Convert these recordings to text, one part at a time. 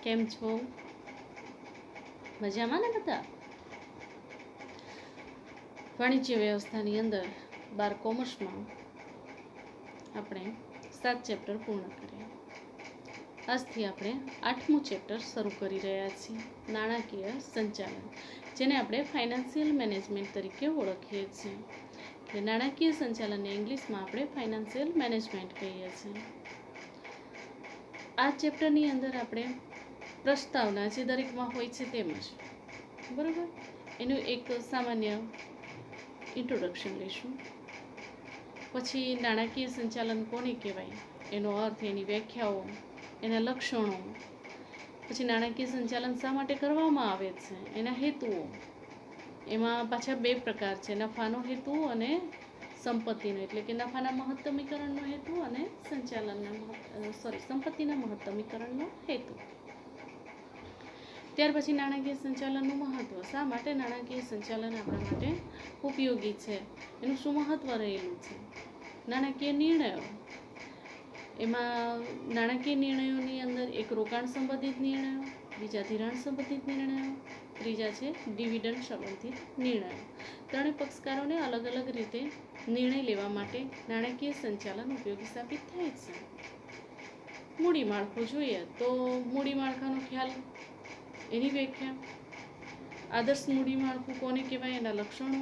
કેમ છો? મજામાં ને બધા? વાણિજ્ય વ્યવસ્થાની અંદર 12 કોમર્સમાં આપણે 7 ચેપ્ટર પૂર્ણ કર્યા. આજથી આપણે 8મું ચેપ્ટર શરૂ કરી રહ્યા છીએ, નાણાકીય સંચાલન, જેને આપણે ફાઇનાન્શિયલ મેનેજમેન્ટ તરીકે ઓળખીએ છીએ. એટલે નાણાકીય સંચાલનને ઇંગ્લિશમાં આપણે ફાઇનાન્શિયલ મેનેજમેન્ટ કહીએ છીએ. આ ચેપ્ટરની અંદર આપણે પ્રસ્તાવના જે દરેકમાં હોય છે તેમજ, બરાબર, એનું એક સામાન્ય ઇન્ટ્રોડક્શન લઈશું. પછી નાણાકીય સંચાલન કોને કહેવાય, એનો અર્થ, એની વ્યાખ્યાઓ, એના લક્ષણો, પછી નાણાકીય સંચાલન શા માટે કરવામાં આવે છે, એના હેતુઓ. એમાં પાછા 2 પ્રકાર છે, નફાનો હેતુ અને સંપત્તિનો, એટલે કે નફાના મહત્તમીકરણનો હેતુ અને સંપત્તિના મહત્તમીકરણનો હેતુ. ત્યાર પછી નાણાકીય સંચાલનનું મહત્વ, શા માટે નાણાકીય સંચાલન આપણા માટે ઉપયોગી છે, એનું શું મહત્વ રહેલું છે. નાણાકીય નિર્ણયો, એમાં નાણાકીય નિર્ણયોની અંદર એક રોકાણ સંબંધિત નિર્ણયો, બીજા ધિરાણ સંબંધિત નિર્ણયો, ત્રીજા છે ડિવિડન્ડ સંબંધિત નિર્ણયો. ત્રણેય પક્ષકારોને અલગ અલગ રીતે નિર્ણય લેવા માટે નાણાકીય સંચાલન ઉપયોગી સાબિત થાય છે. મૂડી માળખું જોઈએ તો મૂડી માળખાનો ખ્યાલ, એની વ્યાખ્યા, આદર્શ મૂડી માળખું કોને કહેવાય, એના લક્ષણો,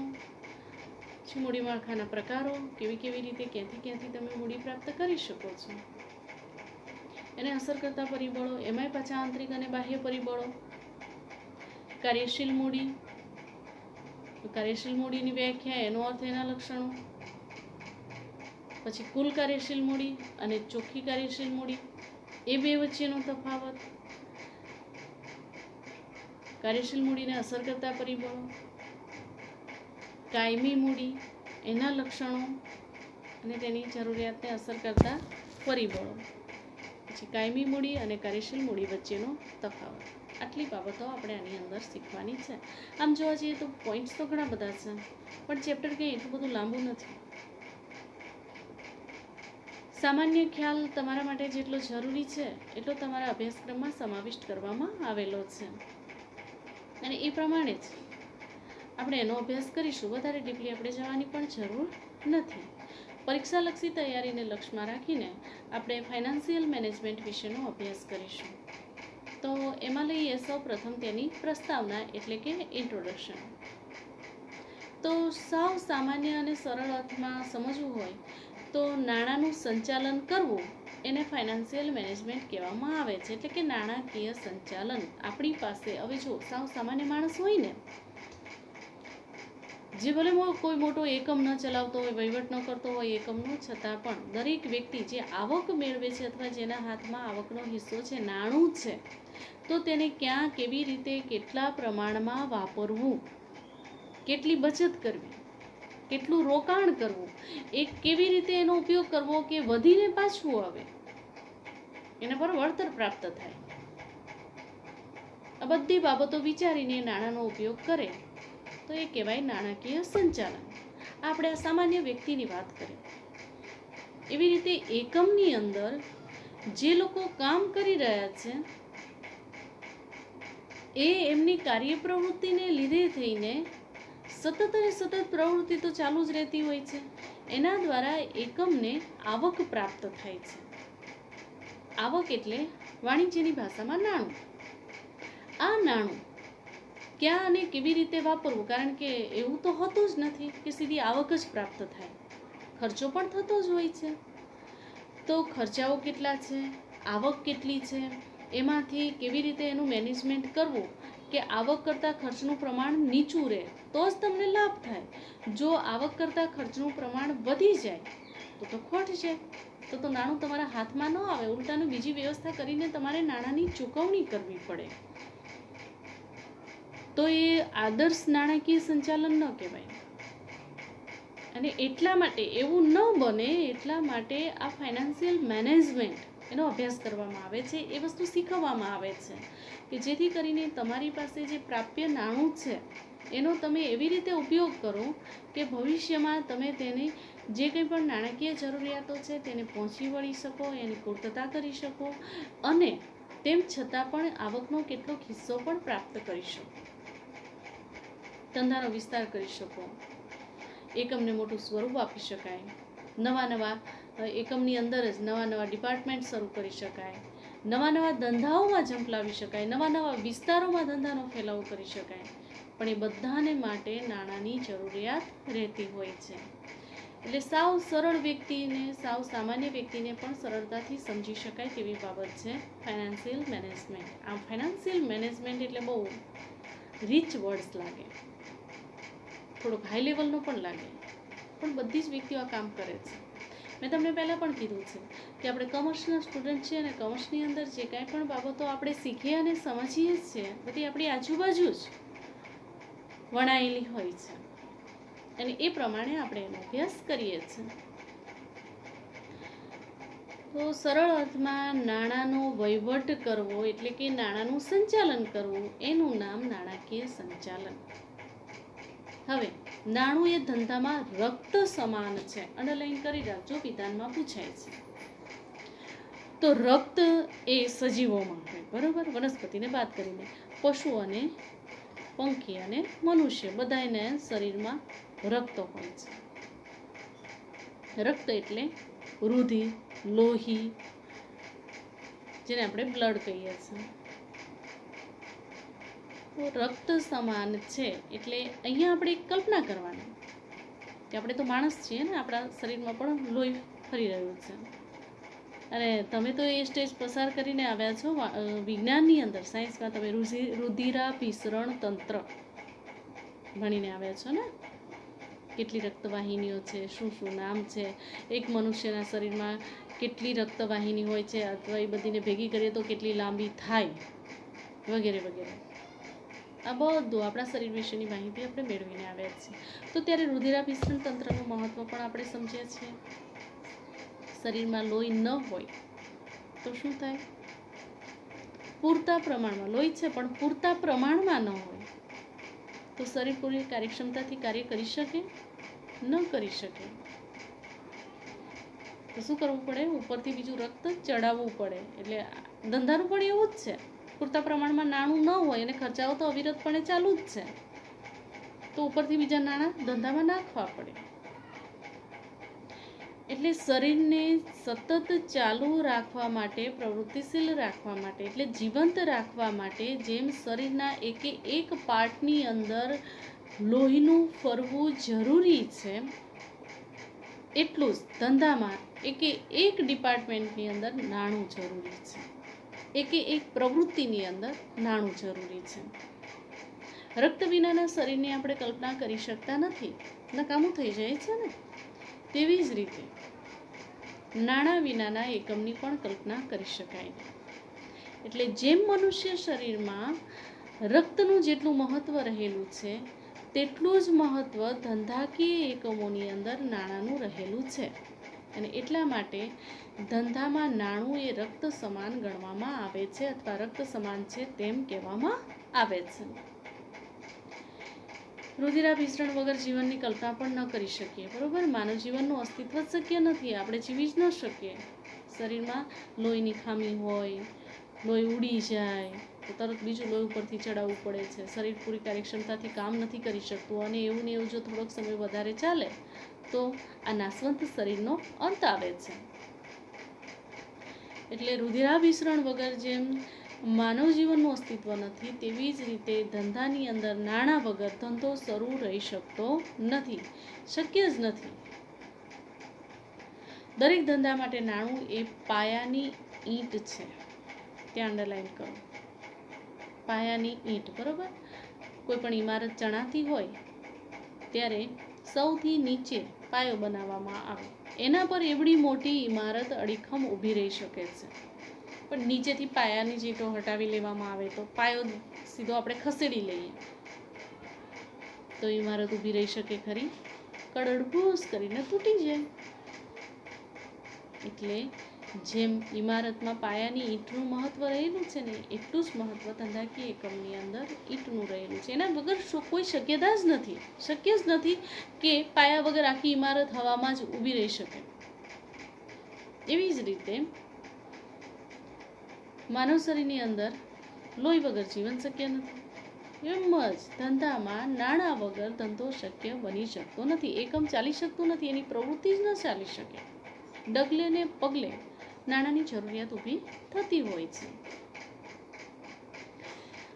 મૂડી માળખાના પ્રકારો, કેવી રીતે ક્યાંથી તમે મૂડી પ્રાપ્ત કરી શકો છો, એને અસર કરતા પરિબળો, એમાંય પાછા આંતરિક અને બાહ્ય પરિબળો. કાર્યશીલ મૂડી, કાર્યશીલ મૂડીની વ્યાખ્યા, એનો અર્થ, એના લક્ષણો. પછી કુલ કાર્યશીલ મૂડી અને ચોખ્ખી કાર્યશીલ મૂડી, એ બે વચ્ચેનો તફાવત. કાર્યશીલ મૂડીને અસર કરતા પરિબળો, કાયમી મૂડી, એના લક્ષણો અને તેની જરૂરિયાતને અસર કરતા પરિબળો. પછી કાયમી મૂડી અને કાર્યશીલ મૂડી વચ્ચેનો તફાવત. આટલી બાબતો આપણે આની અંદર શીખવાની છે. આમ જોવા જઈએ તો પોઈન્ટ્સ તો ઘણા બધા છે, પણ ચેપ્ટર કંઈ એટલું બધું લાંબુ નથી. સામાન્ય ખ્યાલ તમારા માટે જેટલો જરૂરી છે એટલો તમારા અભ્યાસક્રમમાં સમાવિષ્ટ કરવામાં આવેલો છે, અને એ પ્રમાણે જ આપણે એનો અભ્યાસ કરીશું. વધારે ડીપલી આપણે જવાની પણ જરૂર નથી. પરીક્ષાલક્ષી તૈયારીને લક્ષ્યમાં રાખીને આપણે ફાઇનાન્શિયલ મેનેજમેન્ટ વિશેનો અભ્યાસ કરીશું. તો એમાં લઈએ સૌ પ્રથમ તેની પ્રસ્તાવના, એટલે કે ઇન્ટ્રોડક્શન. તો સાવ સામાન્ય અને સરળ અર્થમાં સમજવું હોય તો નાણાંનું સંચાલન કરવું એને ફાઇનાન્શિયલ મેનેજમેન્ટ કહેવામાં આવે છે. એટલે કે નાણાકીય સંચાલન. આપણી પાસે હવે જો સાવ સામાન્ય માણસ હોય ને, જે ભલે કોઈ મોટો એકમ ન ચલાવતો હોય, વહીવટ ન કરતો હોય એકમનો, છતાં પણ દરેક વ્યક્તિ જે આવક મેળવે છે અથવા જેના હાથમાં આવકનો હિસ્સો છે, નાણું છે, તો તેને ક્યાં, કેવી રીતે, કેટલા પ્રમાણમાં વાપરવું, કેટલી બચત કરવી, કેટલું રોકાણ કરવું, એ કેવી રીતે એનો ઉપયોગ કરવો કે વધીને પાછું આવે, એના પર વળતર પ્રાપ્ત થાય, આ બધી બાબતો વિચારીને નાણાંનો ઉપયોગ કરે તો એ કહેવાય નાણાકીય સંચાલન. આપણે આ સામાન્ય વ્યક્તિની વાત કરીએ. એવી રીતે એકમની અંદર જે લોકો કામ કરી રહ્યા છે એ એમની કાર્યપ્રવૃત્તિને લીધે થઈને સતત અને સતત પ્રવૃત્તિ તો ચાલુ જ રહેતી હોય છે. એના દ્વારા એકમને આવક પ્રાપ્ત થાય છે. આવક એટલે વાણિજ્યની ભાષામાં નાણું. આ નાણું ક્યાં અને કેવી રીતે વાપરવું, કારણ કે એવું તો હોતું જ નથી કે સીધી આવક જ પ્રાપ્ત થાય. ખર્ચો પણ થતો જ હોય છે. તો ખર્ચાઓ કેટલા છે, આવક કેટલી છે, એમાંથી કેવી રીતે એનું મેનેજમેન્ટ કરવું કે આવક કરતાં ખર્ચનું પ્રમાણ નીચું રહે, તો જ તમને લાભ થાય. જો આવક કરતાં ખર્ચનું પ્રમાણ વધી જાય તો ખોટ છે. તો નાણું તમારા હાથમાં ન આવે, ઉલટાનું બીજી વ્યવસ્થા કરીને તમારે નાણાંની ચૂકવણી કરવી પડે. તો એ આદર્શ નાણાકીય સંચાલન ન કહેવાય. અને એટલા માટે એવું ન બને, એટલા માટે આ ફાઇનાન્શિયલ મેનેજમેન્ટ એનો અભ્યાસ કરવામાં આવે છે, એ વસ્તુ શીખવવામાં આવે છે કે જેથી કરીને તમારી પાસે જે પ્રાપ્ય નાણું છે એનો તમે એવી રીતે ઉપયોગ કરો કે ભવિષ્યમાં તમે તેની જે કંઈ પણ નાણાકીય જરૂરિયાતો છે તેને પહોંચી વળી શકો, એની પૂર્તતા કરી શકો, અને તેમ છતાં પણ આવકનો કેટલોક હિસ્સો પણ પ્રાપ્ત કરી શકો, ધંધાનો વિસ્તાર કરી શકો, એકમને મોટું સ્વરૂપ આપી શકાય, નવા એકમની અંદર જ નવા ડિપાર્ટમેન્ટ શરૂ કરી શકાય, નવા ધંધાઓમાં ઝંપલાવી શકાય, નવા વિસ્તારોમાં ધંધાનો ફેલાવો કરી શકાય. પણ એ બધાને માટે નાણાંની જરૂરિયાત રહેતી હોય છે. એટલે સાવ સરળ વ્યક્તિને, સાવ સામાન્ય વ્યક્તિને પણ સરળતાથી સમજી શકાય તેવી બાબત છે ફાઇનાન્શિયલ મેનેજમેન્ટ. આમ ફાઇનાન્શિયલ મેનેજમેન્ટ એટલે બહુ રીચ વર્ડ્સ લાગે, થોડોક હાઈ લેવલનો પણ લાગે, પણ બધી જ વ્યક્તિઓ આ કામ કરે છે. મેં તમને પહેલાં પણ કીધું છે કે આપણે કોમર્સના સ્ટુડન્ટ છીએ અને કોમર્સની અંદર જે કાંઈ પણ બાબતો આપણે શીખીએ અને સમજીએ છીએ બધી આપણી આજુબાજુ જ વણાયેલી હોય છે અને એ પ્રમાણે આપણે એનો અભ્યાસ કરીએ છીએ. તો સરળ અર્થમાં નાણાંનો વહીવટ કરવો એટલે કે નાણાંનું સંચાલન કરવું એનું નામ નાણાકીય સંચાલન. હવે નાણું એ ધંધામાં રક્ત સમાન છે, અંડરલાઈન કરી રાખજો, વિધાનમાં પૂછાય છે. તો રક્ત એ સજીવોમાં હોય, બરોબર, વનસ્પતિને બાદ કરીને પશુ અને પંખી અને મનુષ્ય બધાને શરીરમાં રક્ત હોય છે. રક્ત એટલે રુધિર, લોહી, જેને આપણે બ્લડ કહીએ છીએ. તો રક્ત સમાન છે એટલે અહીંયા આપણે કલ્પના કરવાની કે આપણે તો માણસ છીએ ને, આપણા શરીરમાં પણ લોહી ફરી રહ્યું છે. અને તમે તો એ સ્ટેજ પસાર કરીને આવ્યા છો વિજ્ઞાનની અંદર, સાયન્સમાં તમે રુધિરાભિસરણ તંત્ર ભણીને આવ્યા છો ને, કેટલી રક્તવાહિનીઓ છે, શું નામ છે, એક મનુષ્યના શરીરમાં કેટલી રક્તવાહિની હોય છે, અથવા એ બધીને ભેગી કરીએ તો કેટલી લાંબી થાય, વગેરે વગેરે. આ બધું આપણા શરીર વિશેની માહિતી આપણે મેળવીને આવ્યા છીએ. તો ત્યારે રુધિરાભિસરણ તંત્રનું મહત્વ પણ આપણે સમજ્યા છીએ. શરીરમાં લોહી ન હોય તો શું થાય? પૂરતા પ્રમાણમાં લોહી છે પણ પૂરતા પ્રમાણમાં ન હોય તો શરીર પૂરી કાર્યક્ષમતાથી કાર્ય કરી શકે? ન કરી શકે. તો શું કરવું પડે? ઉપરથી બીજું રક્ત ચડાવવું પડે. એટલે ધંધાનું પણ એવું જ છે, પૂરતા પ્રમાણમાં નાણું ન હોય અને ખર્ચાઓ તો અવિરતપણે ચાલુ જ છે, તો ઉપરથી બીજા નાણાં ધંધામાં નાખવા પડે. એટલે શરીરને સતત ચાલુ રાખવા માટે, પ્રવૃત્તિશીલ રાખવા માટે, એટલે જીવંત રાખવા માટે જેમ શરીરના એક પાર્ટની અંદર લોહીનું ફરવું જરૂરી છે, એટલું જ ધંધામાં એક ડિપાર્ટમેન્ટની અંદર નાણું જરૂરી છે, એક પ્રવૃત્તિની અંદર નાણું જરૂરી છે. રક્ત વિનાના શરીરની આપણે કલ્પના કરી શકતા નથી, નકામું થઈ જાય છે ને. તેવી જ રીતે નાણાં વિનાના એકમની પણ કલ્પના કરી શકાય નહીં. એટલે જેમ મનુષ્ય શરીરમાં રક્તનું જેટલું મહત્વ રહેલું છે તેટલું જ મહત્વ ધંધાકીય એકમોની અંદર નાણાંનું રહેલું છે. અને એટલા માટે ધંધામાં નાણું એ રક્ત સમાન ગણવામાં આવે છે, અથવા રક્ત સમાન છે તેમ કહેવામાં આવે છે. રુધિરાભિસરણ વગર જીવનની કલ્પના પણ ન કરી શકીએ, બરોબર. માનવ જીવનનું અસ્તિત્વ જ શક્ય નથી, આપણે જીવી જ ન શકીએ. શરીરમાં લોહીની ખામી હોય, લોહી ઉડી જાય તો તરત બીજું લોહી ઉપરથી ચડાવવું પડે છે, શરીર પૂરી કાર્યક્ષમતાથી કામ નથી કરી શકતું, અને એવું ને એવું જો થોડોક સમય વધારે ચાલે તો આ નાશવંત શરીરનો અંત આવે છે. એટલે રુધિરાભિસરણ વગર જેમ માનવ જીવનનું અસ્તિત્વ નથી, તેવી જ રીતે ધંધાની અંદર નાણાં વગર ધંધો શરૂ રહી શકતો નથી, શક્ય જ નથી. દરેક ધંધા માટે નાણું એ પાયાની ઈંટ છે, ત્યાં અંડરલાઈન કરો, પાયાની ઈંટ, બરોબર. કોઈ પણ ઇમારત ચણાતી હોય ત્યારે સૌથી નીચે પાયો બનાવવામાં આવે, એના પર એવડી મોટી ઇમારત અડીખમ ઊભી રહી શકે છે. પણ નીચેથી પાયાની ઈંટો હટાવી લેવામાં આવે તો પાયો સીધો આપણે ખસેડી લઈએ તો ઇમારત ઊભી રહી શકે ખરી? કડડભૂસ કરીને તૂટી જાય. એટલે જેમ ઇમારતમાં પાયાની ઈંટનું મહત્વ રહેલું છે ને, એટલું જ મહત્વ ધંધાકીય એકમની અંદર ઈંટનું રહેલું છે. એના વગર કોઈ શક્યતા જ નથી, શક્ય જ નથી કે પાયા વગર આખી ઇમારત હવામાં જ ઊભી રહી શકે. એવી જ રીતે માનવ શરીરની અંદર લોહી વગર જીવન શક્ય નથી. એમ જ ધંધામાં નાણાં વગર ધંધો શક્ય બની શકતો નથી. એકમ ચાલી શકતું નથી, એની પ્રવૃત્તિ જ ન ચાલી શકે. ડગલે ને પગલે નાણાંની જરૂરિયાત ઊભી થતી હોય છે.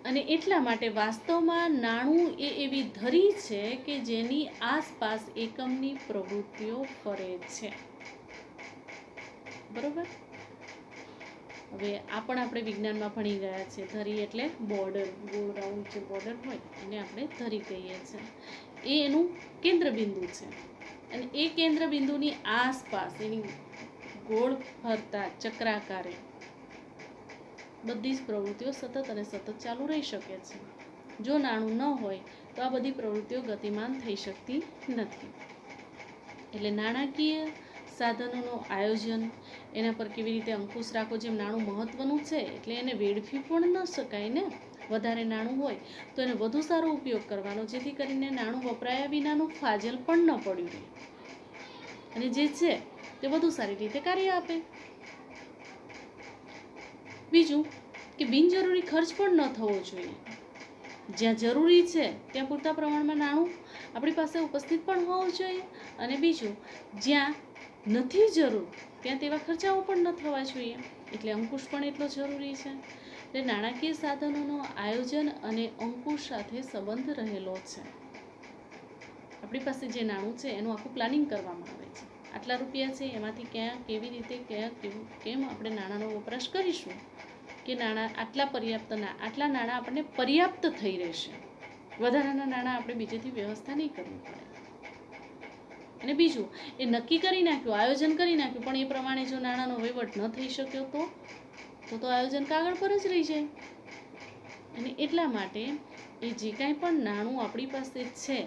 અને એટલા માટે વાસ્તવમાં નાણું એ એવી ધરી છે કે જેની આસપાસ એકમની પ્રવૃત્તિઓ ફરે છે. બરોબર. હવે આ પણ આપણે વિજ્ઞાનમાં ભણી ગયા છે. ધરી એટલે બોર્ડર, ગોળ રાઉન્ડ જે બોર્ડર હોય એને આપણે ધરી કહીએ છીએ. એ એનું કેન્દ્ર બિંદુ છે અને એ કેન્દ્ર બિંદુની આસપાસ એની ગોળ ફરતા ચક્રાકારે બધી જ પ્રવૃત્તિઓ સતત અને સતત ચાલુ રહી શકે છે. જો નાણું ન હોય તો આ બધી પ્રવૃત્તિઓ ગતિમાન થઈ શકતી નથી. એટલે નાણાકીય સાધનોનું આયોજન, એના પર કેવી રીતે અંકુશ રાખવો. જેમ નાણું મહત્વનું છે એટલે એને વેડફી પણ ન શકાય ને. વધારે નાણું હોય તો એને વધુ સારો ઉપયોગ કરવાનો, જેથી કરીને નાણું વપરાયા વિનાનું ફાજલ પણ ન પડ્યું રહે અને જે છે તે વધુ સારી રીતે કાર્ય આપે. બીજું કે બિનજરૂરી ખર્ચ પણ ન થવો જોઈએ. જ્યાં જરૂરી છે ત્યાં પૂરતા પ્રમાણમાં નાણું આપણી પાસે ઉપસ્થિત પણ હોવું જોઈએ. અને બીજું, જ્યાં નથી જરૂર ત્યાં તેવા ખર્ચાઓ પણ ન થવા જોઈએ. એટલે અંકુશ પણ એટલો જરૂરી છે. એટલે નાણાકીય સાધનોનું આયોજન અને અંકુશ સાથે સંબંધ રહેલો છે. આપણી પાસે જે નાણું છે એનું આખું પ્લાનિંગ કરવામાં આવે છે. આટલા રૂપિયા છે, એમાંથી ક્યાં કેવી રીતે કેમ આપણે નાણાંનો વપરાશ કરીશું કે આટલા નાણાં આપણને પર્યાપ્ત થઈ રહેશે. વધારાના નાણાં આપણે બીજેથી વ્યવસ્થા નહીં કરવી પડે. અને બીજું, એ નક્કી કરી નાખ્યું, આયોજન કરી નાખ્યું, પણ એ પ્રમાણે જો નાણાંનો વહીવટ ન થઈ શક્યો તો આયોજન કાગળ પર જ રહી જાય. અને એટલા માટે એ જે કાંઈ પણ નાણું આપણી પાસે છે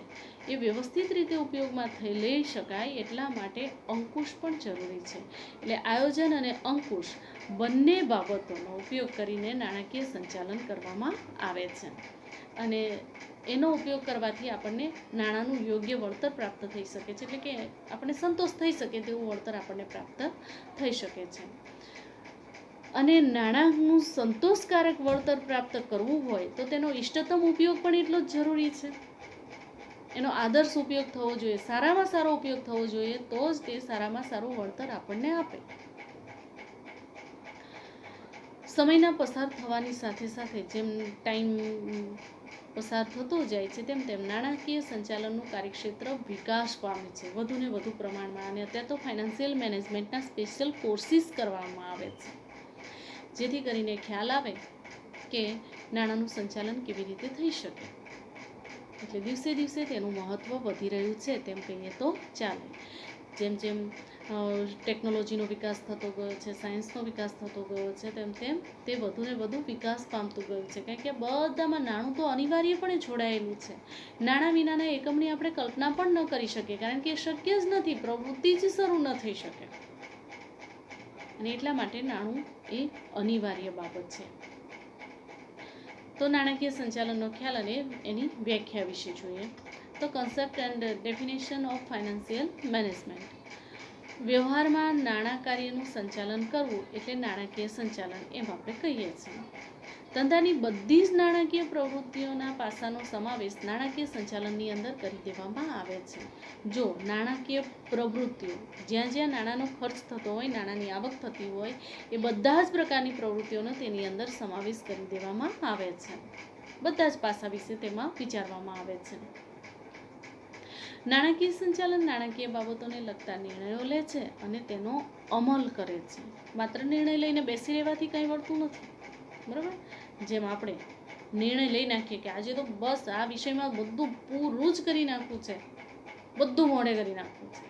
એ વ્યવસ્થિત રીતે ઉપયોગમાં લઈ શકાય એટલા માટે અંકુશ પણ જરૂરી છે. એટલે આયોજન અને અંકુશ બંને બાબતોનો ઉપયોગ કરીને નાણાકીય સંચાલન કરવામાં આવે છે. અને એનો ઉપયોગ કરવાથી આપણને નાણાંનું યોગ્ય વળતર પ્રાપ્ત થઈ શકે છે. એટલે કે આપણને સંતોષ થઈ શકે તેવું વળતર આપણને પ્રાપ્ત થઈ શકે છે. અને નાણાંનું સંતોષકારક વળતર પ્રાપ્ત કરવું હોય તો તેનો ઇષ્ટતમ ઉપયોગ પણ એટલો જ જરૂરી છે. એનો આદર્શ ઉપયોગ થવો જોઈએ, સારામાં સારો ઉપયોગ થવો જોઈએ, તો જ તે સારામાં સારું વળતર આપણને આપે. સમયના પસાર થવાની સાથે સાથે જેમ ટાઈમ પસાર થતો જાય છે તેમ નાણાકીય સંચાલનનું કાર્યક્ષેત્ર વિકાસ પામે છે વધુ ને વધુ પ્રમાણમાં. અને અત્યારે તો ફાઇનાન્શિયલ મેનેજમેન્ટના સ્પેશિયલ કોર્સિસ કરવામાં આવે છે, જેથી કરીને ખ્યાલ આવે કે નાણાંનું સંચાલન કેવી રીતે થઈ શકે. એટલે દિવસે દિવસે તેનું મહત્ત્વ વધી રહ્યું છે તેમ કહીએ તો ચાલે. જેમ જેમ ટેકનોલોજીનો વિકાસ થતો ગયો છે, સાયન્સનો વિકાસ થતો ગયો છે, તેમ તે વધુ ને વધુ વિકાસ પામતું ગયું છે. કારણ કે બધામાં નાણું તો અનિવાર્યપણે જોડાયેલું છે. નાણાં વિનાના એકમની આપણે કલ્પના પણ ન કરી શકીએ, કારણ કે એ શક્ય જ નથી, પ્રવૃત્તિ જ શરૂ ન થઈ શકે. અને એટલા માટે નાણું એ અનિવાર્ય બાબત છે. તો નાણાકીય સંચાલનનો ખ્યાલ અને એની વ્યાખ્યા વિશે જોઈએ તો concept and definition of financial management. વ્યવહારમાં નાણાં કાર્યનું સંચાલન કરવું એટલે નાણાકીય સંચાલન એમ આપણે કહીએ છીએ. ધંધાની બધી જ નાણાકીય પ્રવૃત્તિઓના પાસાનો સમાવેશ નાણાકીય સંચાલનની અંદર કરી દેવામાં આવે છે. જો નાણાકીય પ્રવૃત્તિઓ જ્યાં જ્યાં નાણાંનો ખર્ચ થતો હોય, નાણાંની આવક થતી હોય, એ બધા જ પ્રકારની પ્રવૃત્તિઓનો તેની અંદર સમાવેશ કરી દેવામાં આવે છે. બધા જ પાસા વિશે તેમાં વિચારવામાં આવે છે. નાણાકીય સંચાલન નાણાકીય બાબતોને લગતા નિર્ણયો લે છે અને તેનો અમલ કરે છે. માત્ર નિર્ણય લઈને બેસી રહેવાથી કંઈ વળતું નથી. બરાબર. જેમ આપણે નિર્ણય લઈ નાખીએ કે આજે તો બસ આ વિષયમાં બધું પૂરું જ કરી નાખવું છે, બધું મોડે કરી નાખવું છે.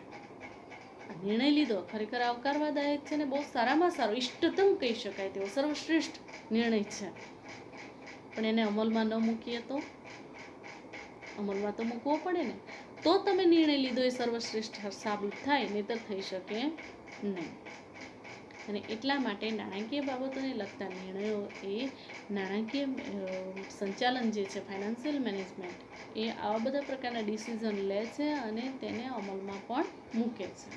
આ નિર્ણય લીધો ખરેખર આવકારવાદાયક છે ને બહુ સારામાં સારો, ઇષ્ટતમ કહી શકાય તેવો સર્વશ્રેષ્ઠ નિર્ણય છે. પણ એને અમલમાં ન મૂકીએ તો અમલમાં તો મૂકવો પડે ને, તો તમે નિર્ણય લીધો એ સર્વશ્રેષ્ઠ સાબિત થાય, નહીંતર થઈ શકે નહીં. અને એટલા માટે નાણાકીય બાબતોને લગતા નિર્ણયો એ નાણાકીય સંચાલન જે છે, ફાઇનાન્શિયલ મેનેજમેન્ટ, એ આવા બધા પ્રકારના ડિસિઝન લે છે અને તેને અમલમાં પણ મૂકે છે.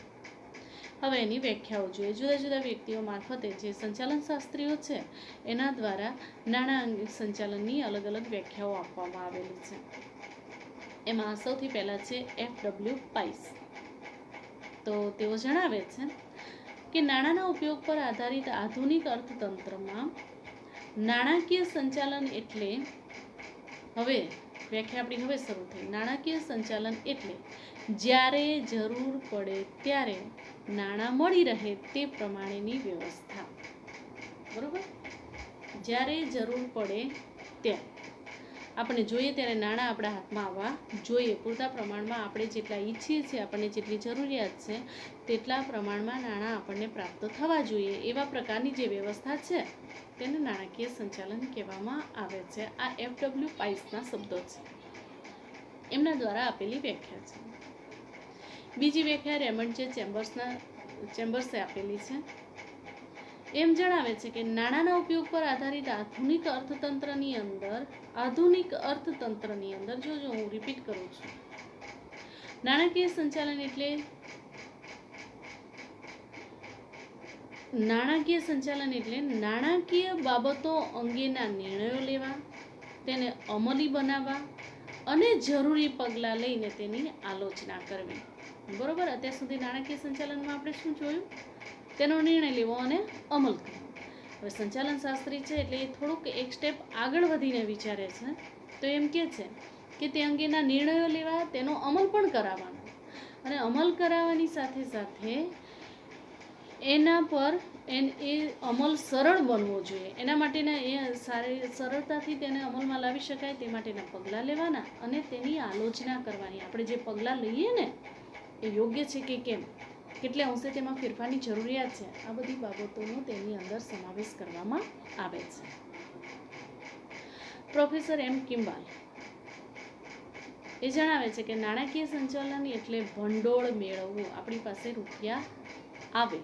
હવે એની વ્યાખ્યાઓ જોઈએ. જુદા જુદા વ્યક્તિઓ મારફતે જે સંચાલન શાસ્ત્રીઓ છે એના દ્વારા નાણાં સંચાલનની અલગ અલગ વ્યાખ્યાઓ આપવામાં આવેલી છે. એમાં સૌથી પહેલાં છે FW પાઇસ. તો તેઓ જણાવે છે કે નાણાંના ઉપયોગ પર આધારિત આધુનિક અર્થતંત્રમાં નાણાકીય સંચાલન એટલે, હવે વ્યાખ્યા આપણી હવે શરૂ થઈ. નાણાકીય સંચાલન એટલે જ્યારે જરૂર પડે ત્યારે નાણાં મળી રહે તે પ્રમાણેની વ્યવસ્થા. બરોબર? જ્યારે જરૂર પડે ત્યારે આપણે જોઈએ ત્યારે નાણાં આપણા હાથમાં આવવા જોઈએ. પૂરતા પ્રમાણમાં આપણે જેટલા ઈચ્છીએ છીએ, આપણને જેટલી જરૂરિયાત છે તેટલા પ્રમાણમાં નાણાં આપણને પ્રાપ્ત થવા જોઈએ. એવા પ્રકારની જે વ્યવસ્થા છે તેને નાણાકીય સંચાલન કહેવામાં આવે છે. આ FW પાઇસના શબ્દો છે, એમના દ્વારા આપેલી વ્યાખ્યા છે. બીજી વ્યાખ્યા રેમન્ડ જે ચેમ્બર્સે આપેલી છે. એમ જણાવે છે કે નાણાંના ઉપયોગ પર આધારિત આધુનિક અર્થતંત્રની અંદર જો હું રિપીટ કરું છું, નાણાકીય સંચાલન એટલે નાણાકીય બાબતો અંગેના નિર્ણયો લેવા, તેને અમલી બનાવવા અને જરૂરી પગલાં લઈને તેની આલોચના કરવી. બરોબર? અત્યાર સુધી નાણાકીય સંચાલનમાં આપણે શું જોયું? તેનો નિર્ણય લેવો અને અમલ કરવો. હવે સંચાલન શાસ્ત્રી છે એટલે એ થોડુંક એક સ્ટેપ આગળ વધીને વિચારે છે. તો એમ કહે છે કે તે અંગેના નિર્ણયો લેવા, તેનો અમલ પણ કરાવવાનો, અને અમલ કરાવવાની સાથે સાથે એના પર એ અમલ સરળ બનવો જોઈએ. એના માટેના એ સરળતાથી તેને અમલમાં લાવી શકાય તે માટેના પગલાં લેવાના અને તેની આલોચના કરવાની. આપણે જે પગલાં લઈએ ને એ યોગ્ય છે કે કેમ, કેટલે અંશે તેમાં ફેરફારની જરૂરિયાત છે, આ બધી બાબતોનો તેની અંદર સમાવેશ કરવામાં આવે છે. Professor M. કિમ્બાલ એ જણાવે છે કે નાણાકીય સંચાલન એટલે ભંડોળ મેળવવું. આપણી પાસે રૂપિયા આવે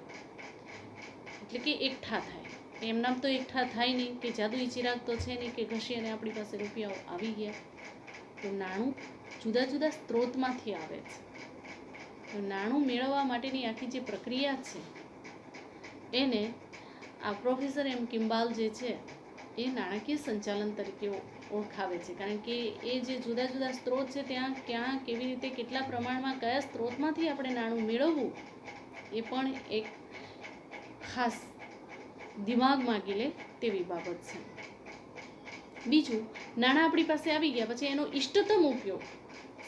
એટલે કે એકઠા થાય. એમનામ તો એકઠા થાય નહીં, કે જાદુઈ ચિરાગ તો છે નહીં કે ઘસી અને આપણી પાસે રૂપિયાઓ આવી ગયા. તો નાણું જુદા જુદા સ્ત્રોતમાંથી આવે છે. તો નાણું મેળવવા માટેની આખી જે પ્રક્રિયા છે એને આ પ્રોફેસર M. કિમ્બાલ જે છે એ નાણાકીય સંચાલન તરીકે ઓળખાવે છે. કારણ કે એ જે જુદા જુદા સ્ત્રોત છે ત્યાં ક્યાં કેવી રીતે કેટલા પ્રમાણમાં કયા સ્ત્રોતમાંથી આપણે નાણું મેળવવું એ પણ એક ખાસ દિમાગમાં ગીલે તેવી બાબત છે. બીજું, નાણાં આપણી પાસે આવી ગયા પછી એનો ઇષ્ટતમ ઉપયોગ,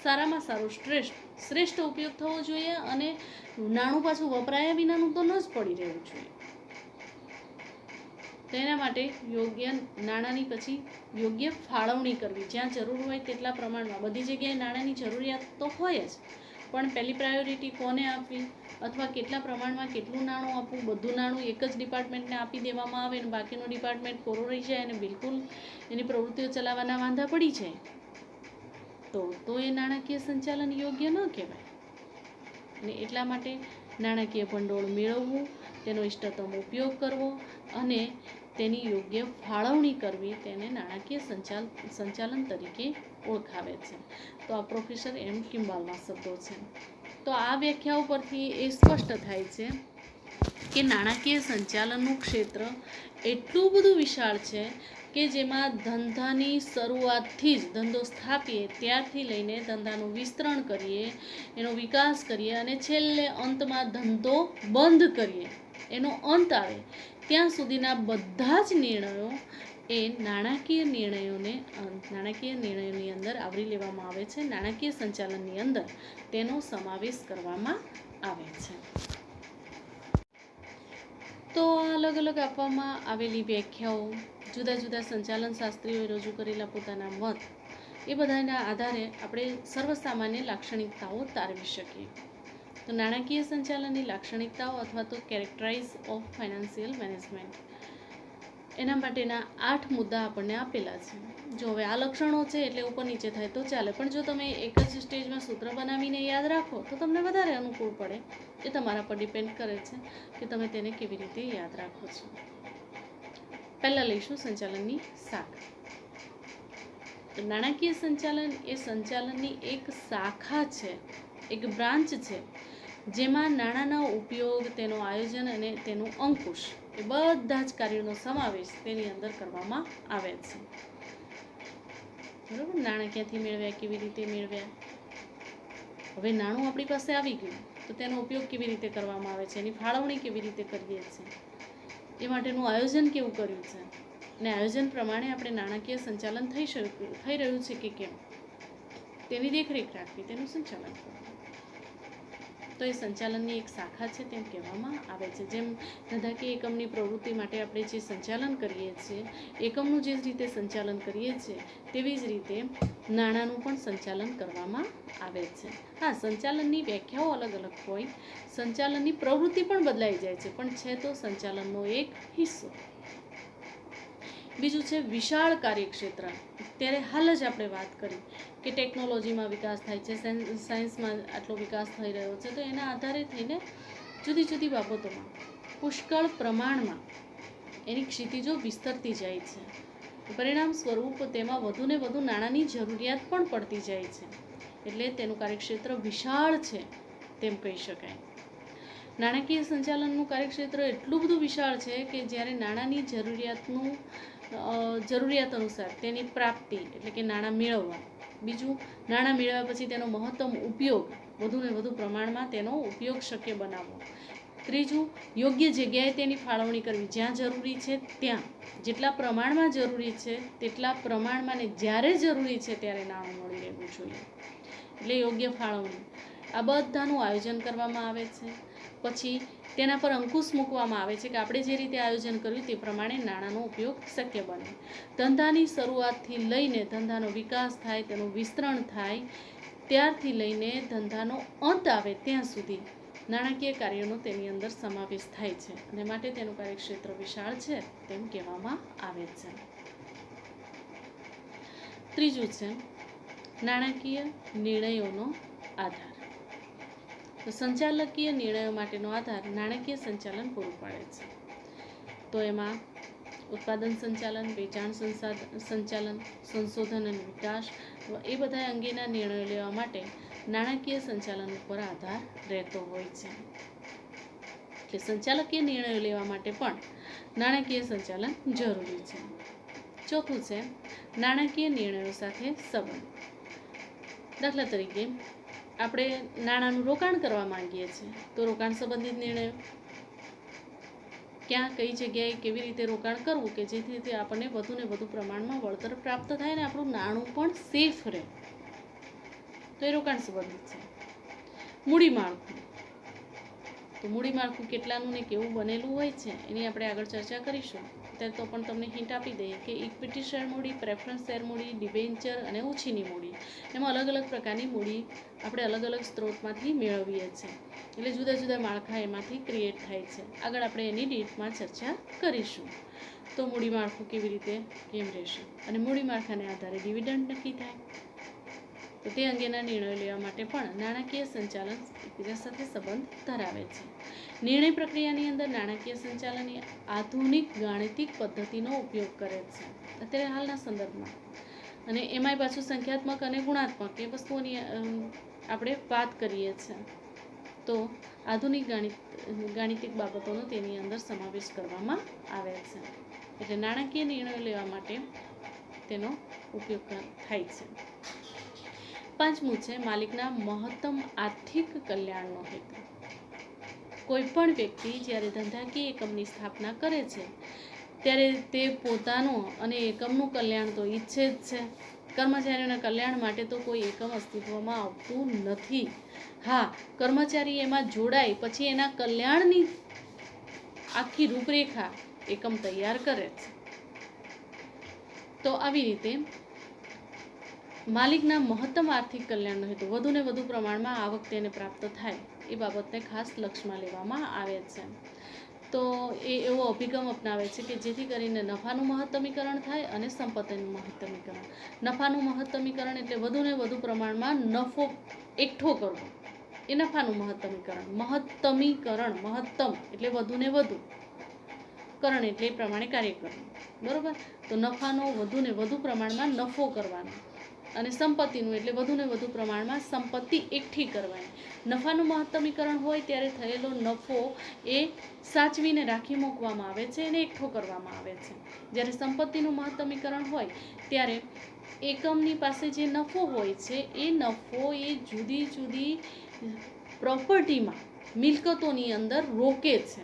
સારામાં સારો શ્રેષ્ઠ ઉપયોગ થવો જોઈએ અને નાણું પાછું વપરાયા વિનાનું તો ન જ પડી રહેવું જોઈએ. તો એના માટે નાણાંની પછી યોગ્ય ફાળવણી કરવી. જ્યાં જરૂર હોય તેટલા પ્રમાણમાં. બધી જગ્યાએ નાણાંની જરૂરિયાત તો હોય જ, પણ પહેલી પ્રાયોરિટી કોને આપવી અથવા કેટલા પ્રમાણમાં કેટલું નાણું આપવું. બધું નાણું એક જ ડિપાર્ટમેન્ટને આપી દેવામાં આવે અને બાકીનો ડિપાર્ટમેન્ટ કોરો રહી જાય અને બિલકુલ એની પ્રવૃત્તિઓ ચલાવવાના વાંધા પડી જાય તો એ નાણાકીય સંચાલન યોગ્ય ન કહેવાય. અને એટલા માટે નાણાકીય ભંડોળ મેળવવું, તેનો ઇષ્ટતમ ઉપયોગ કરવો અને તેની યોગ્ય ફાળવણી કરવી તેને નાણાકીય સંચાલન તરીકે ઓળખાવે છે. તો આ પ્રોફેસર M. કિમ્બાલના શબ્દો છે. તો આ વ્યાખ્યાઓ પરથી એ સ્પષ્ટ થાય છે કે નાણાકીય સંચાલનનું ક્ષેત્ર એટલું બધું વિશાળ છે કે જેમાં ધંધાની શરૂઆતથી જ ધંધો સ્થાપીએ ત્યારથી લઈને ધંધાનું વિસ્તરણ કરીએ, એનો વિકાસ કરીએ અને છેલ્લે અંતમાં ધંધો બંધ કરીએ, એનો અંત આવે ત્યાં સુધીના બધા જ નિર્ણયો એ નાણાકીય નિર્ણયોની અંદર આવરી લેવામાં આવે છે. નાણાકીય સંચાલનની અંદર તેનો સમાવેશ કરવામાં આવે છે. તો અલગ અલગ આપવામાં આવેલી વ્યાખ્યાઓ, જુદા જુદા સંચાલન શાસ્ત્રીઓએ રજૂ કરેલા પોતાના મત, એ બધાના આધારે આપણે સર્વસામાન્ય લાક્ષણિકતાઓ તારવી શકીએ. તો નાણાકીય સંચાલનની લાક્ષણિકતાઓ અથવા તો કેરેક્ટરાઇઝ ઓફ ફાઇનાન્શિયલ મેનેજમેન્ટ, એના માટેના 8 મુદ્દા આપણને આપેલા છે. જો હવે આ લક્ષણો છે એટલે ઉપર નીચે થાય તો ચાલે, પણ જો તમે એક જ સ્ટેજમાં સૂત્ર બનાવીને યાદ રાખો તો તમને વધારે અનુકૂળ પડે. એ તમારા પર ડિપેન્ડ કરે છે કે તમે તેને કેવી રીતે યાદ રાખો છો. પહેલાં લઈશું સંચાલનની શાખા. નાણાકીય સંચાલન એ સંચાલનની એક શાખા છે, એક બ્રાન્ચ છે જેમાં નાણાંનો ઉપયોગ, તેનો આયોજન અને તેનું અંકુશ એ બધા જ કાર્યોનો સમાવેશ તેની અંદર કરવામાં આવે છે. બરોબર, નાણાં ક્યાંથી મેળવ્યા, કેવી રીતે મેળવ્યા. હવે નાણું આપણી પાસે આવી ગયું તો તેનો ઉપયોગ કેવી રીતે કરવામાં આવે છે, એની ફાળવણી કેવી રીતે કરીએ છીએ, એ માટેનું આયોજન કેવું કર્યું છે, અને આયોજન પ્રમાણે આપણે નાણાકીય સંચાલન થઈ રહ્યું છે કે કેમ, તેની દેખરેખ રાખવી, તેનું સંચાલન કરવું. તો એ સંચાલનની એક શાખા છે તેમ કહેવામાં આવે છે. જેમ ધંધાકીય એકમની પ્રવૃત્તિ માટે આપણે જે સંચાલન કરીએ છીએ, એકમનું જે રીતે સંચાલન કરીએ છીએ, તેવી જ રીતે નાણાંનું પણ સંચાલન કરવામાં આવે છે. હા, સંચાલનની વ્યાખ્યાઓ અલગ અલગ હોય, સંચાલનની પ્રવૃત્તિ પણ બદલાઈ જાય છે, પણ છે તો સંચાલનનો એક હિસ્સો. બીજું છે વિશાળ કાર્યક્ષેત્ર. ત્યારે હાલ જ આપણે વાત કરી કે ટેકનોલોજીમાં વિકાસ થાય છે, સાયન્સમાં આટલો વિકાસ થઈ રહ્યો છે, તો એના આધારે થઈને જુદી જુદી બાબતોમાં પુષ્કળ પ્રમાણમાં એની ક્ષિતિજો વિસ્તરતી જાય છે. પરિણામ સ્વરૂપ તેમાં વધુને વધુ નાણાંની જરૂરિયાત પણ પડતી જાય છે. એટલે તેનું કાર્યક્ષેત્ર વિશાળ છે તેમ કહી શકાય. નાણાકીય સંચાલનનું કાર્યક્ષેત્ર એટલું બધું વિશાળ છે કે જ્યારે નાણાંની જરૂરિયાત અનુસાર તેની પ્રાપ્તિ, એટલે કે નાણાં મેળવવા, બીજું નાણાં મેળવ્યા પછી તેનો મહત્તમ ઉપયોગ, વધુને વધુ પ્રમાણમાં તેનો ઉપયોગ શક્ય બનાવવો, ત્રીજું યોગ્ય જગ્યાએ તેની ફાળવણી કરવી, જ્યાં જરૂરી છે ત્યાં, જેટલા પ્રમાણમાં જરૂરી છે તેટલા પ્રમાણમાં, ને જ્યારે જરૂરી છે ત્યારે નાણું મળી રહેવું જોઈએ, એટલે યોગ્ય ફાળવણી. આ બધાનું આયોજન કરવામાં આવે છે. પછી તેના પર અંકુશ મૂકવામાં આવે છે કે આપણે જે રીતે આયોજન કર્યું તે પ્રમાણે નાણાંનો ઉપયોગ શક્ય બને. ધંધાની શરૂઆતથી લઈને ધંધાનો વિકાસ થાય, તેનું વિસ્તરણ થાય, ત્યારથી લઈને ધંધાનો અંત આવે ત્યાં સુધી નાણાકીય કાર્યોનો તેની અંદર સમાવેશ થાય છે, અને માટે તેનું કાર્યક્ષેત્ર વિશાળ છે તેમ કહેવામાં આવે છે. ત્રીજું છે નાણાકીય નિર્ણયોનો આધાર. તો સંચાલકીય નિર્ણયો માટેનો આધાર નાણાકીય સંચાલન પૂરું પાડે છે. તો એમાં ઉત્પાદન સંચાલન, વેચાણ સંચાલન, સંશોધન અને વિકાસ, એ બધા અંગેના નિર્ણયો લેવા માટે નાણાકીય સંચાલન ઉપર આધાર રહેતો હોય છે. એટલે સંચાલકીય નિર્ણયો લેવા માટે પણ નાણાકીય સંચાલન જરૂરી છે. ચોથું છે નાણાકીય નિર્ણયો સાથે સંબંધ. દાખલા તરીકે આપણે નાણાંનું રોકાણ કરવા માંગીએ છીએ તો રોકાણ સંબંધિત નિર્ણયો, ક્યાં કઈ જગ્યાએ કેવી રીતે રોકાણ કરવું કે જેથી તે આપણને વધુને વધુ પ્રમાણમાં વળતર પ્રાપ્ત થાય ને આપણું નાણું પણ સેફ રહે, તો એ રોકાણ સંબંધિત છે. મૂડી માળખું. તો મૂડી માળખું કેટલાનું ને કેવું બનેલું હોય છે એની આપણે આગળ ચર્ચા કરીશું. ત્યારે તો પણ તમને હિન્ટ આપી દઈએ કે ઇક્વિટી શેર મૂડી, પ્રેફરન્સ શેર મૂડી, ડિબેન્ચર અને ઓછીની મૂડી, એમાં અલગ અલગ પ્રકારની મૂડી આપણે અલગ અલગ સ્ત્રોતમાંથી મેળવીએ છીએ. એટલે જુદા જુદા માળખા એમાંથી ક્રિએટ થાય છે. આગળ આપણે એની ડીપમાં ચર્ચા કરીશું. તો મૂડી માળખું કેવી રીતે કેમ રહેશે, અને મૂડી માળખાને આધારે ડિવિડન્ડ નક્કી થાય. તો તે અંગેના નિર્ણયો લેવા માટે પણ નાણાકીય સંચાલન એકબીજા સાથે સંબંધ ધરાવે છે. નિર્ણય પ્રક્રિયાની અંદર નાણાકીય સંચાલન એ આધુનિક ગાણિતિક પદ્ધતિનો ઉપયોગ કરે છે અત્યારે હાલના સંદર્ભમાં, અને એમાંય પાછું સંખ્યાત્મક અને ગુણાત્મક એ વસ્તુઓની આપણે વાત કરીએ છીએ. તો આધુનિક ગાણિતિક બાબતોનો તેની અંદર સમાવેશ કરવામાં આવે છે. એટલે નાણાકીય નિર્ણયો લેવા માટે તેનો ઉપયોગ થાય છે. પાંચમું છે માલિકના મહત્તમ આર્થિક કલ્યાણનો હેતુ. કોઈ પણ વ્યક્તિ જ્યારે ધંધાકીય એકમની સ્થાપના કરે છે ત્યારે તે પોતાનું અને એકમનું કલ્યાણ તો ઈચ્છે જ છે. કર્મચારીઓના કલ્યાણ માટે તો કોઈ એકમ અસ્તિત્વમાં આવતું નથી. હા, કર્મચારી એમાં જોડાય પછી એના કલ્યાણની આખી રૂપરેખા એકમ તૈયાર કરે છે. તો આવી રીતે માલિકના મહત્તમ આર્થિક કલ્યાણનો હેતુ વધુને વધુ પ્રમાણમાં આવક તેને પ્રાપ્ત થાય એ બાબતને ખાસ લક્ષમાં લેવામાં આવે છે. તો એ એવો અભિગમ અપનાવે છે કે જેથી કરીને નફાનું મહત્તમીકરણ થાય અને સંપત્તિનું મહત્તમીકરણ. નફાનું મહત્તમીકરણ એટલે વધુને વધુ પ્રમાણમાં નફો એકઠો કરવો, એ નફાનું મહત્તમીકરણ. મહત્તમ એટલે વધુને વધુ, કરણ એટલે એ પ્રમાણે કાર્ય કરવું, બરોબર. તો નફાનો વધુને વધુ પ્રમાણમાં નફો કરવાનો, અને સંપત્તિનું એટલે વધુને વધુ પ્રમાણમાં સંપત્તિ એકઠી કરવાની. નફાનું મહત્તમીકરણ હોય ત્યારે થયેલો નફો એ સાચવીને રાખી મૂકવામાં આવે છે અને એકઠો કરવામાં આવે છે. જ્યારે સંપત્તિનું મહત્તમીકરણ હોય ત્યારે એકમની પાસે જે નફો હોય છે એ નફો એ જુદી જુદી પ્રોપર્ટીમાં મિલકતોની અંદર રોકે છે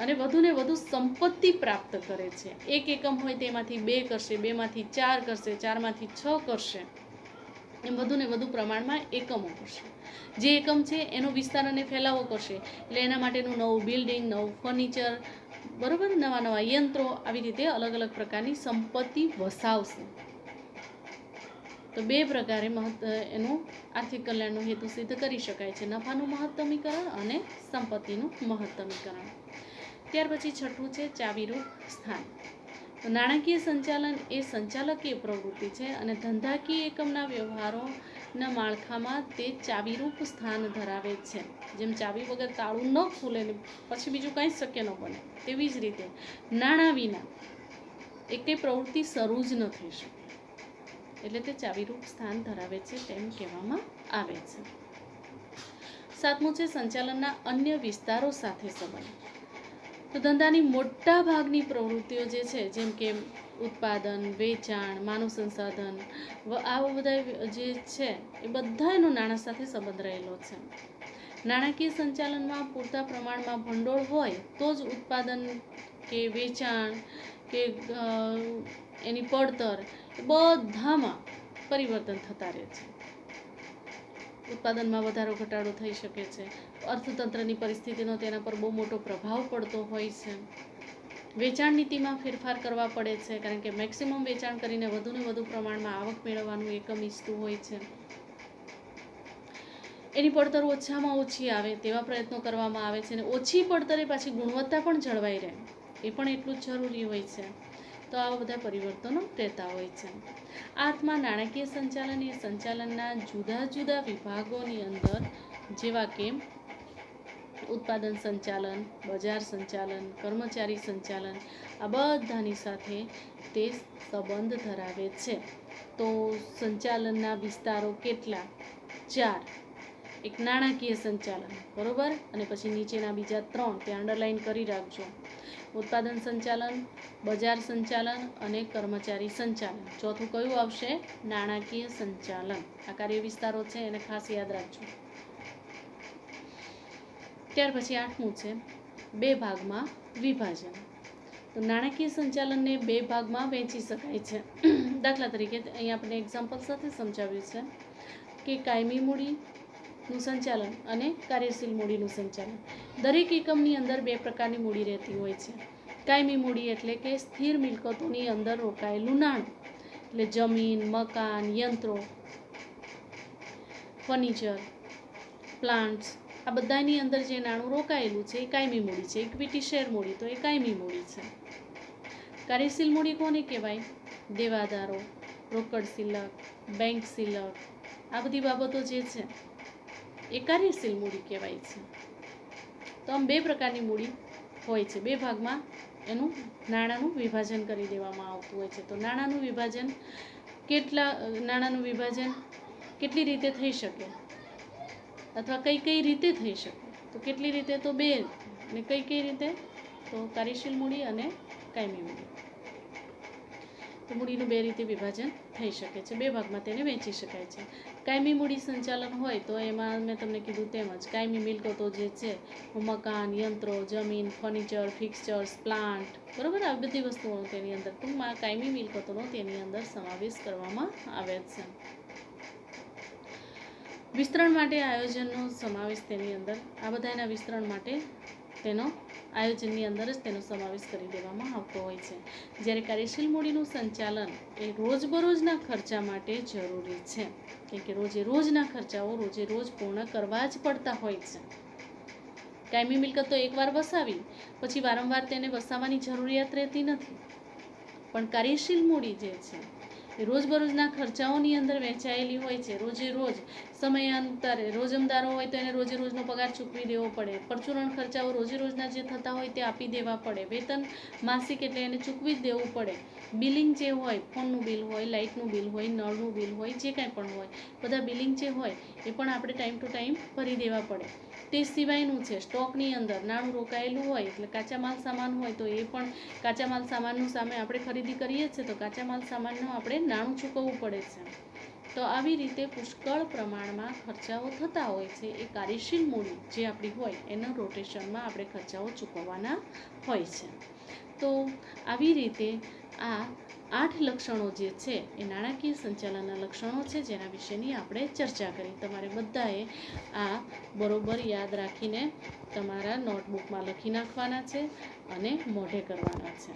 અને વધુને વધુ સંપત્તિ પ્રાપ્ત કરે છે. એક એકમ હોય તેમાંથી 2 કરશે, 2માંથી 4 કરશે, 4માંથી 6 કરશે, એમ વધુને વધુ પ્રમાણમાં એકમો કરશે. જે એકમ છે એનો વિસ્તાર અને ફેલાવો કરશે એટલે એના માટેનું નવું બિલ્ડિંગ, નવું ફર્નિચર, બરોબર, નવા નવા યંત્રો, આવી રીતે અલગ અલગ પ્રકારની સંપત્તિ વસાવશે. તો 2 પ્રકારે એનું આર્થિક કલ્યાણનો હેતુ સિદ્ધ કરી શકાય છે: નફાનું મહત્તમીકરણ અને સંપત્તિનું મહત્તમીકરણ. ત્યાર પછી છઠ્ઠું છે ચાવીરૂપ સ્થાન. તો નાણાકીય સંચાલન એ સંચાલકીય પ્રવૃત્તિ છે અને ધંધાકીય એકમના વ્યવહારોના માળખામાં તે ચાવીરૂપ સ્થાન ધરાવે છે. જેમ ચાવી વગર તાળું ન ખુલે ને પછી બીજું કંઈ શક્ય ન બને, તેવી જ રીતે નાણાં વિના એ કંઈ પ્રવૃત્તિ શરૂ જ ન થઈ શકે, એટલે તે ચાવીરૂપ સ્થાન ધરાવે છે તેમ કહેવામાં આવે છે. સાતમું છે સંચાલનના અન્ય વિસ્તારો સાથે સંબંધ. તો ધંધાની મોટા ભાગની પ્રવૃત્તિઓ જે છે, જેમ કે ઉત્પાદન, વેચાણ, માનવ સંસાધન, આવા બધા જે છે એ બધાનો નાણાં સાથે સંબંધ રહેલો છે. નાણાકીય સંચાલનમાં પૂરતા પ્રમાણમાં ભંડોળ હોય તો જ ઉત્પાદન કે વેચાણ કે એની પડતર એ બધામાં પરિવર્તન થતા રહે છે. ઉત્પાદનમાં વધારો ઘટાડો થઈ શકે છે. અર્થતંત્રની પરિસ્થિતિનો તેના પર બહુ મોટો પ્રભાવ પડતો હોય છે. વેચાણ નીતિમાં ફેરફાર કરવા પડે છે, કારણ કે મેક્સિમમ વેચાણ કરીને વધુને વધુ પ્રમાણમાં આવક મેળવવાનું એકમ ઈચ્છતું હોય છે. એની પડતર ઓછામાં ઓછી આવે તેવા પ્રયત્નો કરવામાં આવે છે અને ઓછી પડતરે પાછી ગુણવત્તા પણ જળવાઈ રહે એ પણ એટલું જ જરૂરી હોય છે. તો આવા બધા પરિવર્તનો રહેતા હોય છે. આ અર્થમાં નાણાકીય સંચાલન એ સંચાલનના જુદા જુદા વિભાગોની અંદર, જેવા કે ઉત્પાદન સંચાલન, બજાર સંચાલન, કર્મચારી સંચાલન, આ બધાની સાથે તે સંબંધ ધરાવે છે. તો સંચાલનના વિસ્તારો કેટલા? 4. એક નાણાકીય સંચાલન, બરોબર, અને પછી નીચેના બીજા 3 તે અંડરલાઈન કરી રાખજો: ઉત્પાદન સંચાલન, બજાર સંચાલન અને કર્મચારી સંચાલન. ચોથું કયું આવશે? નાણાકીય સંચાલન. આ કાર્ય વિસ્તારો છે, એને ખાસ યાદ રાખજો. ત્યાર પછી 8મું છે 2 ભાગમાં વિભાજન. તો નાણાકીય સંચાલનને 2 ભાગમાં વહેંચી શકાય છે. દાખલા તરીકે અહીં આપણે એક્ઝામ્પલ સાથે સમજાવ્યું છે કે કાયમી મૂડીનું સંચાલન અને કાર્યશીલ મૂડીનું સંચાલન. દરેક એકમની અંદર 2 પ્રકારની મૂડી રહેતી હોય છે. કાયમી મૂડી એટલે કે સ્થિર મિલકતોની અંદર રોકાયેલું નાણું, એટલે જમીન, મકાન, યંત્રો, ફર્નિચર, પ્લાન્ટ્સ, આ બધાની અંદર જે નાણું રોકાયેલું છે એ કાયમી મૂડી છે. ઇક્વિટી શેર મૂડી તો એ કાયમી મૂડી છે. કાર્યશીલ મૂડી કોને કહેવાય? દેવાદારો, રોકડ શિલ્લક, બેંક શિલ્લક, આ બધી બાબતો જે છે એ કાર્યશીલ મૂડી કહેવાય છે. તો આમ 2 પ્રકારની મૂડી હોય છે. 2 ભાગમાં એનું નાણાંનું વિભાજન કરી દેવામાં આવતું હોય છે. તો નાણાંનું વિભાજન કેટલી રીતે થઈ શકે, અથવા કઈ રીતે થઈ શકે? તો કેટલી રીતે? તો 2. અને કઈ રીતે? તો કાર્યશીલ મૂડી અને કાયમી મૂડી. તો મૂડીનું 2 રીતે વિભાજન થઈ શકે છે. 2 ભાગમાં તેને વહેંચી શકાય છે. કાયમી મૂડી સંચાલન હોય તો એમાં મેં તમને કીધું તેમજ કાયમી મિલકતો જે છે, મકાન, યંત્રો, જમીન, ફર્નિચર, ફિક્સચર્સ, પ્લાન્ટ, બરોબર, આ બધી વસ્તુઓ તેની અંદર, ટૂંકમાં કાયમી મિલકતોનો તેની અંદર સમાવેશ કરવામાં આવે છે. વિસ્તરણ માટે આયોજનનો સમાવેશ તેની અંદર, આ બધાના વિસ્તરણ માટે તેનો આયોજનની અંદર જ તેનો સમાવેશ કરી દેવામાં આવતો હોય છે. જ્યારે કાર્યશીલ મૂડીનું સંચાલન એ રોજબરોજના ખર્ચા માટે જરૂરી છે, કેમ કે રોજે રોજના ખર્ચાઓ રોજે રોજ પૂર્ણ કરવા જ પડતા હોય છે. કાયમી મિલકત તો એકવાર વસાવી પછી વારંવાર તેને વસાવવાની જરૂરિયાત રહેતી નથી, પણ કાર્યશીલ મૂડી જે છે એ રોજબરોજના ખર્ચાઓની અંદર વહેંચાયેલી હોય છે. રોજે રોજ સમયાંતરે રોજમદારો હોય તો એને રોજે રોજનો પગાર ચૂકવી દેવો પડે, પરચુરણ ખર્ચાઓ રોજે રોજના જે થતા હોય તે આપી દેવા પડે, વેતન માસિક એટલે એને ચૂકવી જ દેવું પડે, બિલિંગ જે હોય, ફોનનું બિલ હોય, લાઇટનું બિલ હોય, નળનું બિલ હોય, જે કાંઈ પણ હોય બધા બિલિંગ જે હોય એ પણ આપણે ટાઈમ ટુ ટાઈમ ભરી દેવા પડે. તે સિવાયનું છે સ્ટોકની અંદર નાણું રોકાયેલું હોય એટલે કાચા માલ સામાન હોય તો એ પણ કાચા માલ સામાનનું સામે આપણે ખરીદી કરીએ છીએ તો કાચા માલ સામાનનું આપણે નાણું ચૂકવવું પડે છે. તો આવી રીતે પુષ્કળ પ્રમાણમાં ખર્ચાઓ થતા હોય છે. એ કાર્યશીલ મૂડી જે આપણી હોય એના રોટેશનમાં આપણે ખર્ચાઓ ચૂકવવાના હોય છે. તો આવી રીતે આ 8 લક્ષણો જે છે એ નાણાકીય સંચાલનના લક્ષણો છે જેના વિશેની આપણે ચર્ચા કરી. તમારે બધાએ આ બરોબર યાદ રાખીને તમારા નોટબુકમાં લખી નાખવાના છે અને મોઢે કરવાના છે.